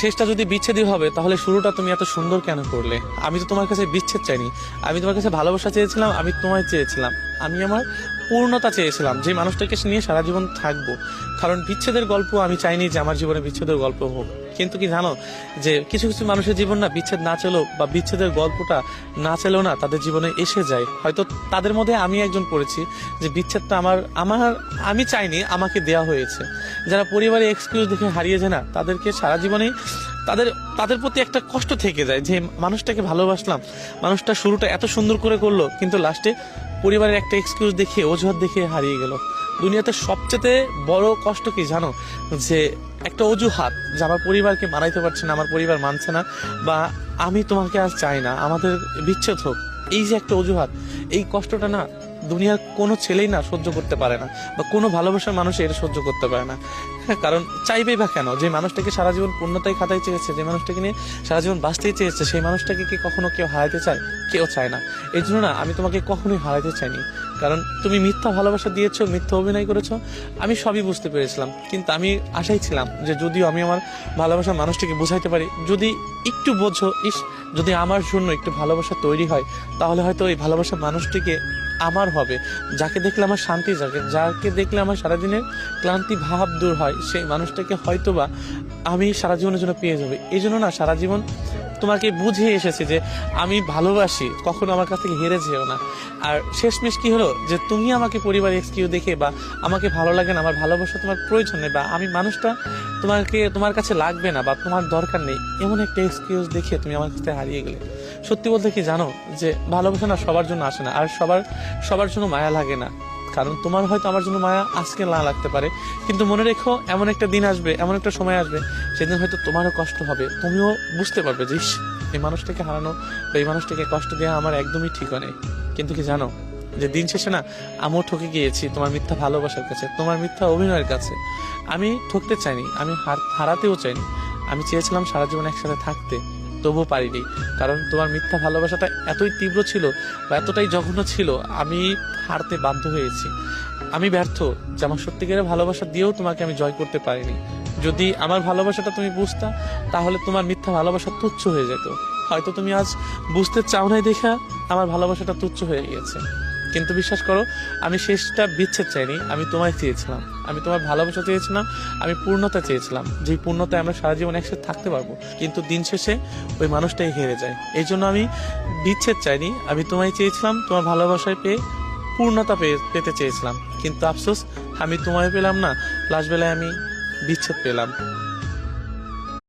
শেষটা যদি বিচ্ছেদই হবে তাহলে শুরুটা তুমি এত সুন্দর কেন করলে? আমি তো তোমার কাছে বিচ্ছেদ চাইনি, আমি তোমার কাছে ভালোবাসা চেয়েছিলাম, আমি তোমায় চেয়েছিলাম, আমি আমার পূর্ণতা চেয়েছিলাম, যে মানুষটাকে নিয়ে সারা জীবন থাকবো। কারণ বিচ্ছেদের গল্প আমি চাইনি যে আমার জীবনে বিচ্ছেদের গল্প হোক। কিন্তু কি জানো, যে কিছু কিছু মানুষের জীবন না বিচ্ছেদ না চেলেও বা বিচ্ছেদের গল্পটা না চেলেও না তাদের জীবনে এসে যায়। হয়তো তাদের মধ্যে আমি একজন পড়েছি যে বিচ্ছেদটা আমার আমার আমি চাইনি, আমাকে দেয়া হয়েছে। যারা পরিবারে এক্সকিউজ দেখে হারিয়ে যায় না, তাদেরকে সারা জীবনেই তাদের তাদের প্রতি একটা কষ্ট থেকে যায় যে মানুষটাকে ভালোবাসলাম, মানুষটা শুরুটা এত সুন্দর করে করলো, কিন্তু লাস্টে পরিবারের একটা এক্সকিউজ দেখে, অজুহাত দেখে হারিয়ে গেল। দুনিয়াতে সবচেয়ে বড় কষ্ট কি জানো, যে একটা অজুহাত, যে আমার পরিবারকে মানাইতে পারছে না, আমার পরিবার মানছে না, বা আমি তোমাকে আর চাই না, আমাদের বিচ্ছেদ হোক, এই যে একটা অজুহাত, এই কষ্টটা না দুনিয়ার কোনো ছেলেই না সহ্য করতে পারে না, বা কোনো ভালোবাসার মানুষ এটা সহ্য করতে পারে না। হ্যাঁ, কারণ চাইবেই বা কেন? যে মানুষটাকে সারা জীবন পূর্ণতায় খাতায় চেয়েছে, যে মানুষটাকে নিয়ে সারা জীবন বাঁচতেই চেয়েছে, সেই মানুষটাকে কি কখনো কেউ হারাইতে চায়? কেউ চায় না। এই জন্য না আমি তোমাকে কখনোই হারাইতে চাইনি। কারণ তুমি মিথ্যা ভালোবাসা দিয়েছো, মিথ্যা অভিনয় করেছো, আমি সবই বুঝতে পেরেছিলাম। কিন্তু আমি আশাই ছিলাম যে যদিও আমি আমার ভালোবাসার মানুষটাকে বুঝাইতে পারি, যদি একটু বোঝো, যদি আমার জন্য একটু ভালোবাসা তৈরি হয়, তাহলে হয়তো এই ভালোবাসার মানুষটিকে আমার হবে, যাকে দেখলে আমার শান্তি জাগে, যাকে দেখলে আমার সারাদিনের ক্লান্তি ভাব দূর হয়, সেই মানুষটাকে হয়তোবা আমি সারা জীবনের জন্য পেয়ে যাবে। এই জন্য না সারা জীবন তোমাকে বুঝিয়ে এসেছি যে আমি ভালোবাসি, কখনো আমার কাছ থেকে হেরে যেও না। আর শেষমেশ কি হলো, যে তুমি আমাকে পরিবার এক্সকিউ দেখে, বা আমাকে ভালো লাগে না, আমার ভালোবাসা তোমার প্রয়োজন নেই, বা আমি মানুষটা তোমার কাছে লাগবে না, বা তোমার দরকার নেই, এমন একটা এক্সকিউজ দেখে তুমি আমার কাছে হারিয়ে গেলে। সত্যি বলতে কি জানো, যে ভালোবাসা না সবার জন্য আসে না, আর সবার জন্য মায়া লাগে না। কারণ তোমার হয়তো আমার জন্য মায়া আজকে না লাগতে পারে, কিন্তু মনে রেখো, এমন একটা দিন আসবে, এমন একটা সময় আসবে, সেদিন হয়তো তোমারও কষ্ট হবে, তুমিও বুঝতে পারবে যে ইস, এই মানুষটাকে হারানো বা এই মানুষটাকে কষ্ট দেওয়া আমার একদমই ঠিক নেই। কিন্তু কি জানো, যে দিন শেষে না আমিও ঠকে গিয়েছি তোমার মিথ্যা ভালোবাসার কাছে, তোমার মিথ্যা অভিনয়ের কাছে। আমি ঠকতে চাইনি, আমি হারাতেও চাইনি। আমি চেয়েছিলাম সারা জীবন একসাথে থাকতে, তবুও পারিনি। কারণ তোমার মিথ্যা ভালোবাসাটা এতই তীব্র ছিল, বা এতটাই জঘন্য ছিল, আমি হারতে বাধ্য হয়েছি। আমি ব্যর্থ যে আমার সত্যিকারের ভালোবাসা দিয়েও তোমাকে আমি জয় করতে পারিনি। যদি আমার ভালোবাসাটা তুমি বুঝতা, তাহলে তোমার মিথ্যা ভালোবাসা তুচ্ছ হয়ে যেত। হয়তো তুমি আজ বুঝতে চাও নাই দেখা আমার ভালোবাসাটা তুচ্ছ হয়ে গিয়েছে। কিন্তু বিশ্বাস করো, আমি শেষটা বিচ্ছেদ চাইনি, আমি তোমায় চেয়েছিলাম, আমি তোমার ভালোবাসা চেয়েছিলাম, আমি পূর্ণতা চেয়েছিলাম, যে পূর্ণতায় আমরা সারা জীবন একসাথে থাকতে পারবো। কিন্তু দিন শেষে ওই মানুষটাই হেরে যায়। এই জন্য আমি বিচ্ছেদ চাইনি, আমি তোমায় চেয়েছিলাম, তোমার ভালোবাসায় পেয়ে পূর্ণতা পেতে চেয়েছিলাম। কিন্তু আফসোস, আমি তোমায় পেলাম না, লাস্ট বেলায় আমি বিচ্ছেদ পেলাম।